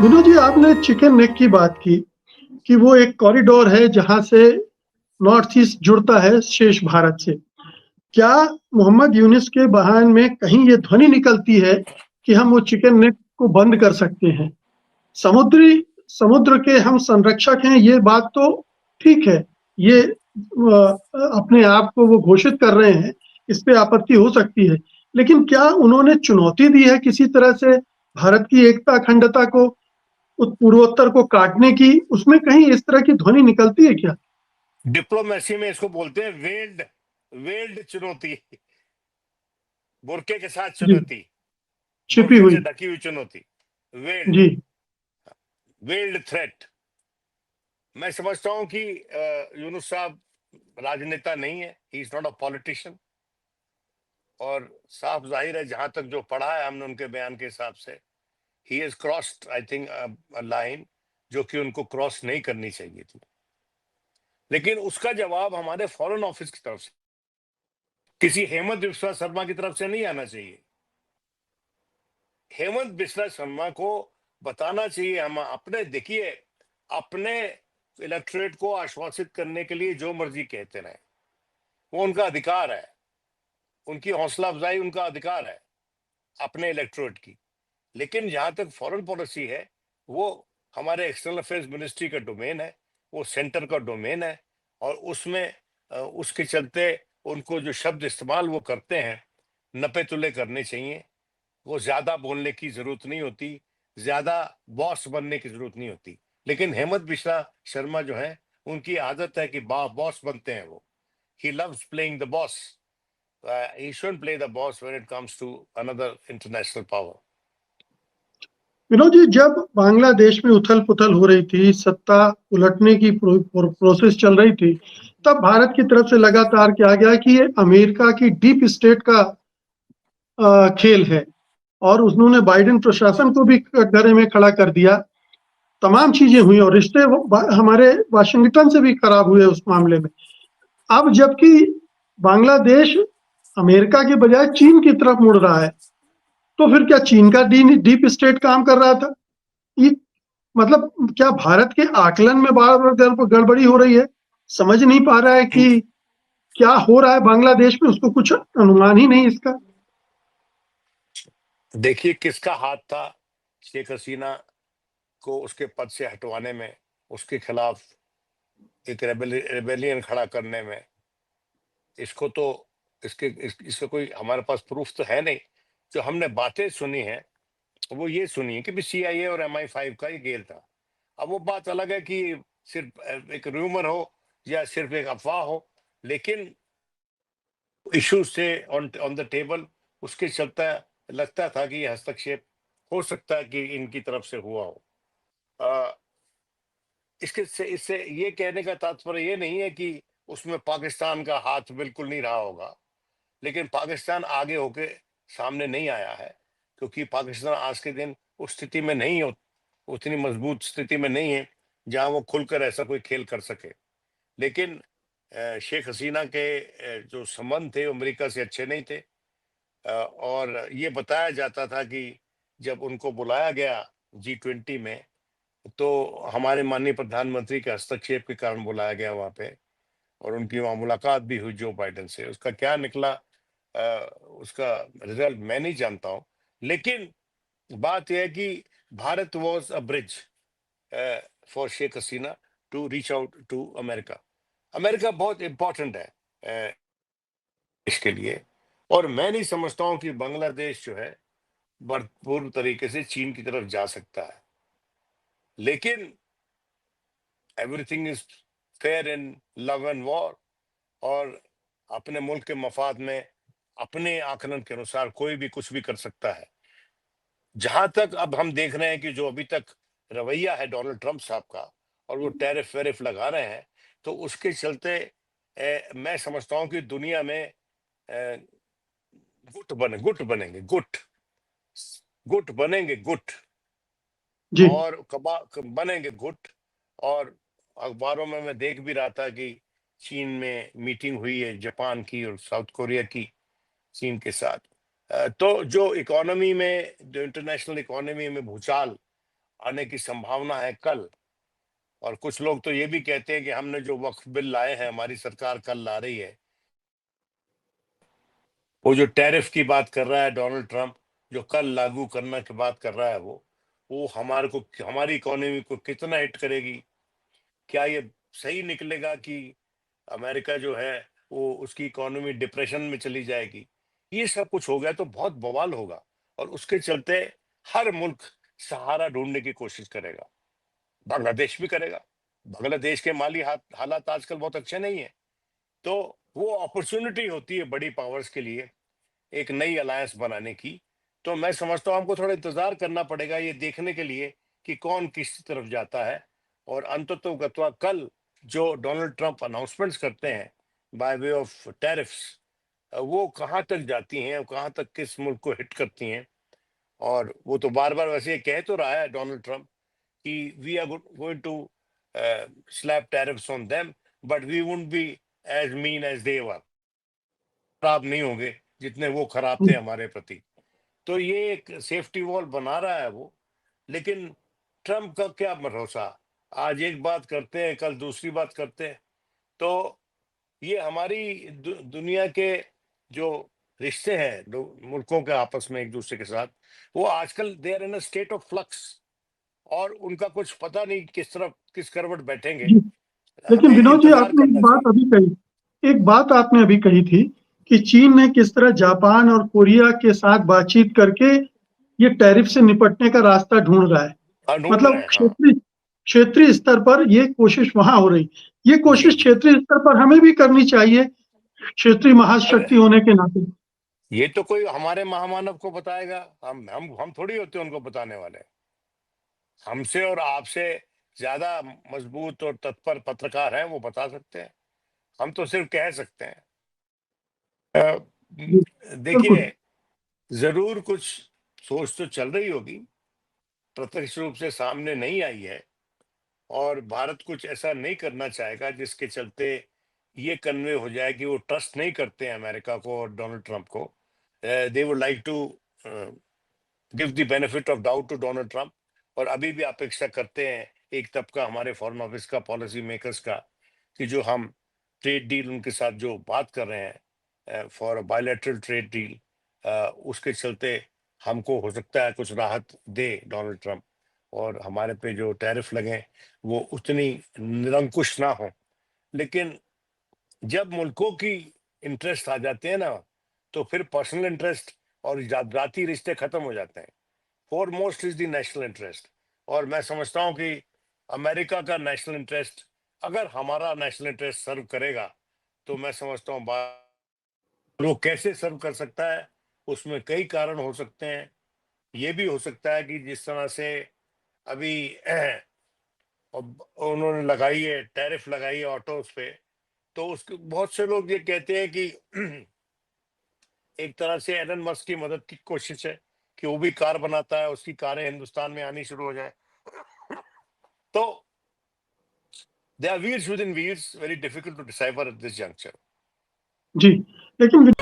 विनोद जी, आपने chicken neck की बात की कि वो एक कॉरिडोर है जहाँ से नॉर्थ ईस्ट जुड़ता है शेष भारत से। क्या मोहम्मद यूनुस के बयान में कहीं ये ध्वनि निकलती है कि हम वो चिकन नेक को बंद कर सकते हैं? समुद्री समुद्र के हम संरक्षक हैं, ये बात तो ठीक है। ये अपने आप को वो घोषित कर रहे हैं, इस पे आपत्ति हो सकती है। लेकिन क्या उन्होंने चुनौती दी है किसी तरह से भारत की एकता, अखंडता को, पूर्वोत्तर को काटने की? उसमें कहीं इस तरह की ध्वनि निकलती है क्या? डिप्लोमेसी में इसको बोलते हैं वेल्ड वेल्ड चुनौती, बुरके के साथ जी, चुनौती, छिपी बुरके हुई। से ढकी हुई चुनौती, वेल्ड जी, वेल्ड थ्रेट। मैं समझता हूं कि यूनुस साहब राजनेता नहीं है, he is not a politician. और साफ जाहिर है, जहां तक जो पढ़ा है हमने उनके बयान के हिसाब से, he has crossed I think line जो कि उनको क्रॉस नहीं करनी चाहिए थी। लेकिन उसका जवाब हमारे फॉरेन ऑफिस की तरफ से, किसी हेमंत बिस्वा शर्मा की तरफ से नहीं आना चाहिए। हेमंत बिस्वा शर्मा को बताना चाहिए, हम अपने, देखिए, अपने इलेक्टोरेट को आश्वासित करने के लिए जो मर्जी कहते रहे, वो उनका अधिकार है, उनकी हौसला अफजाई उनका अधिकार है अपने इलेक्टोरेट की। लेकिन जहां तक फॉरेन पॉलिसी है, वो हमारे एक्सटर्नल अफेयर्स मिनिस्ट्री का डोमेन है, वो सेंटर का डोमेन है। और उसमें उसके चलते उनको जो शब्द इस्तेमाल वो करते हैं, नपे तुले करने चाहिए। वो ज्यादा बोलने की जरूरत नहीं होती, ज्यादा बॉस बनने की जरूरत नहीं होती। लेकिन हेमंत बिश्रा शर्मा जो है, उनकी आदत है कि बॉस बनते हैं वो। He loves playing the boss. He shouldn't play the boss when it comes to another international power. Vinod ji, जब बांग्लादेश में उथल-पुथल हो रही थी, सत्ता उलटने की प्रोसेस चल रही थी, तब भारत की तरफ से लगातार कहा गया कि ये अमेरिका की डीप स्टेट का खेल है, और उन्होंने बाइडेन प्रशासन को भी कटघरे में खड़ा कर दिया। तमाम चीजें हुई और रिश्ते हमारे वाशिंगटन से भी खराब हुए उस मामले में। अब जबकि बांग्लादेश अमेरिका के बजाय चीन की तरफ मुड़ रहा है, तो फिर क्या चीन का डीप स्टेट काम कर रहा था? ये मतलब, क्या भारत के आकलन में बार-बार गड़बड़ी हो रही है? समझ नहीं पा रहा है कि क्या हो रहा है बांग्लादेश में, उसको कुछ अनुमान ही नहीं इसका। देखिए, किसका हाथ था शेख हसीना को उसके पद से हटवाने में, उसके खिलाफ एक रेबेलियन खड़ा करने में। इसको तो इसका कोई हमारे पास प्रूफ तो है नहीं। जो हमने बातें सुनी है, वो ये सुनी है कि भी सीआईए और MI5 का ये गेल था। अब वो बात अलग है कि सिर्फ एक रूमर हो या सिर्फ एक अफवाह हो, लेकिन इश्यूज थे ऑन ऑन द टेबल। उसके चलता लगता था कि ये हस्तक्षेप हो सकता है कि इनकी तरफ से हुआ हो। अ, इससे ये कहने का तात्पर्य ये नहीं है कि उसमें पाकिस्तान का हाथ बिल्कुल नहीं रहा होगा। लेकिन पाकिस्तान आगे होके सामने नहीं आया है, क्योंकि पाकिस्तान आज के दिन उस स्थिति में नहीं हो, उतनी मजबूत स्थिति में नहीं है जहां वो खुलकर ऐसा कोई खेल कर सके। लेकिन शेख हसीना के जो संबंध थे वो अमेरिका से अच्छे नहीं थे। और ये बताया जाता था कि जब उनको बुलाया गया G20 में, तो हमारे माननीय प्रधानमंत्री के हस्तक्षेप के कारण बुलाया गया वहां पे। और उनकी वहां मुलाकात भी हुई जो बाइडेन से। उसका क्या निकला, उसका रिजल्ट मैं नहीं जानता हूं। लेकिन बात यह है कि Bharat was a bridge for Sheikh Hasina to reach out to America. America बहुत इंपॉर्टेंट है इसके लिए। और मैं नहीं समझता हूं कि बांग्लादेश जो है भरपूर तरीके से चीन की तरफ जा सकता है। लेकिन everything is fair in love and war. और अपने मुल्क के मफाद में अपने आकलन के अनुसार कोई भी कुछ भी कर सकता है। जहां तक अब हम देख रहे हैं कि जो अभी तक रवैया है डोनाल्ड ट्रंप साहब का, और वो टैरिफ वेरिफ लगा रहे हैं, तो उसके चलते मैं समझता हूं कि दुनिया में अ, गुट बनेंगे, गुट बनेंगे, गुट। जी, और बनेंगे गुट। और अखबारों में मैं देख भी रहा था कि चीन में मीटिंग हुई है जापान की और साउथ कोरिया की चीन के साथ। तो जो इकोनॉमी में, जो इंटरनेशनल इकोनॉमी में भूचाल आने की संभावना है कल। और कुछ लोग तो ये भी कहते हैं कि हमने जो वक्फ बिल लाए हैं, हमारी सरकार कल ला रही है, वो जो टैरिफ की बात कर रहा है डोनाल्ड ट्रंप, जो कल लागू करने की बात कर रहा है, वो हमारी इकोनॉमी को कितना हिट करेगी? क्या ये सही निकलेगा कि अमेरिका जो है वो उसकी इकोनॉमी डिप्रेशन में चली जाएगी? ये सब कुछ हो गया तो बहुत बवाल होगा, और उसके चलते हर मुल्क सहारा ढूंढने की कोशिश करेगा। बांग्लादेश भी करेगा। बांग्लादेश के माली हालात आजकल बहुत अच्छे नहीं है, तो वो अपॉर्चुनिटी होती है बड़ी पावर्स के लिए एक नई अलायंस बनाने की। तो मैं समझता हूँ हमको थोड़ा इंतजार करना पड़ेगा ये देखने के लिए कि कौन किस तरफ जाता है। और अंततोगत्वा कल जो डोनाल्ड ट्रंप अनाउंसमेंट्स करते हैं बाय वे ऑफ टैरिफ्स, वो कहाँ तक जाती हैं, कहाँ तक किस मुल्क को हिट करती हैं। और वो तो बार बार वैसे कह तो रहा है डोनाल्ड ट्रंप कि we are going to slap tariffs on them, but we wouldn't be as mean as they were. खराब नहीं होंगे जितने वो खराब थे हमारे प्रति। तो ये एक सेफ्टी वॉल बना रहा है वो। लेकिन ट्रम्प का क्या भरोसा, आज एक बात करते हैं कल दूसरी बात करते हैं। तो ये हमारी दुनिया के जो रिश्ते हैं मुल्कों के आपस में एक दूसरे के साथ, वो आजकल they are in a state of flux, और उनका कुछ पता नहीं किस तरफ किस करवट बैठेंगे। जी। लेकिन हमें विनोद जी, इंतजार आपने करना चाहिए। एक बात आपने अभी कही थी कि चीन ने किस तरह जापान और कोरिया के साथ बातचीत करके ये टैरिफ से निपटने का रास्ता ढूंढ रहा है। हाँ, ढूंढ रहे मतलब हैं। हाँ क्षेत्रीय स्तर पर ये कोशिश वहां हो रही, ये जी कोशिश जी। क्षेत्रीय स्तर पर हमें भी करनी चाहिए, क्षेत्रीय अरे महाशक्ति होने के नाते। ये तो कोई हमारे महामानव को बताएगा, हम थोड़ी होते हैं उनको बताने वाले। हमसे और आपसे ज्यादा मजबूत और तत्पर पत्रकार हैं, वो बता सकते हैं। हम तो सिर्फ कह सकते हैं। अ, जी, बिल्कुल। देखिए, जरूर कुछ सोच तो चल रही होगी, प्रत्यक्ष रूप से सामने नहीं आई है। और भारत कुछ ऐसा नहीं करना चाहेगा जिसके चलते ये कन्वे हो जाए कि वो ट्रस्ट नहीं करते हैं अमेरिका को और डोनाल्ड ट्रंप को। They would like to give the benefit of doubt to Donald Trump. और अभी भी अपेक्षा करते हैं एक तबका हमारे फॉरेन ऑफिस का, पॉलिसी मेकर्स का, कि जो हम ट्रेड डील उनके साथ जो बात कर रहे हैं फॉर बायलैटरल ट्रेड डील, उसके चलते हमको हो सकता है कुछ राहत दे डोनाल्ड ट्रंप, और हमारे पे जो टैरिफ लगे वो उतनी निरंकुश ना हो। लेकिन जब मुल्कों की इंटरेस्ट आ जाते हैं ना, तो फिर पर्सनल इंटरेस्ट और जाति रिश्ते खत्म हो जाते हैं। Foremost is the national interest. और मैं समझता हूं कि अमेरिका का नेशनल इंटरेस्ट अगर हमारा नेशनल इंटरेस्ट सर्व करेगा, तो मैं समझता हूँ वो कैसे सर्व कर सकता है, उसमें कई कारण हो सकते हैं। ये भी हो सकता है कि जिस तरह से अभी उन्होंने लगाई है, टैरिफ लगाई है ऑटोस पे, तो उसके बहुत से लोग ये कहते हैं कि एक तरह से एलन मस्क की मदद की कोशिश है कि वो भी कार बनाता है, उसकी कारें हिंदुस्तान में आनी शुरू हो जाए। तो they are wheels within wheels, very difficult to decipher at this juncture. जी, लेकिन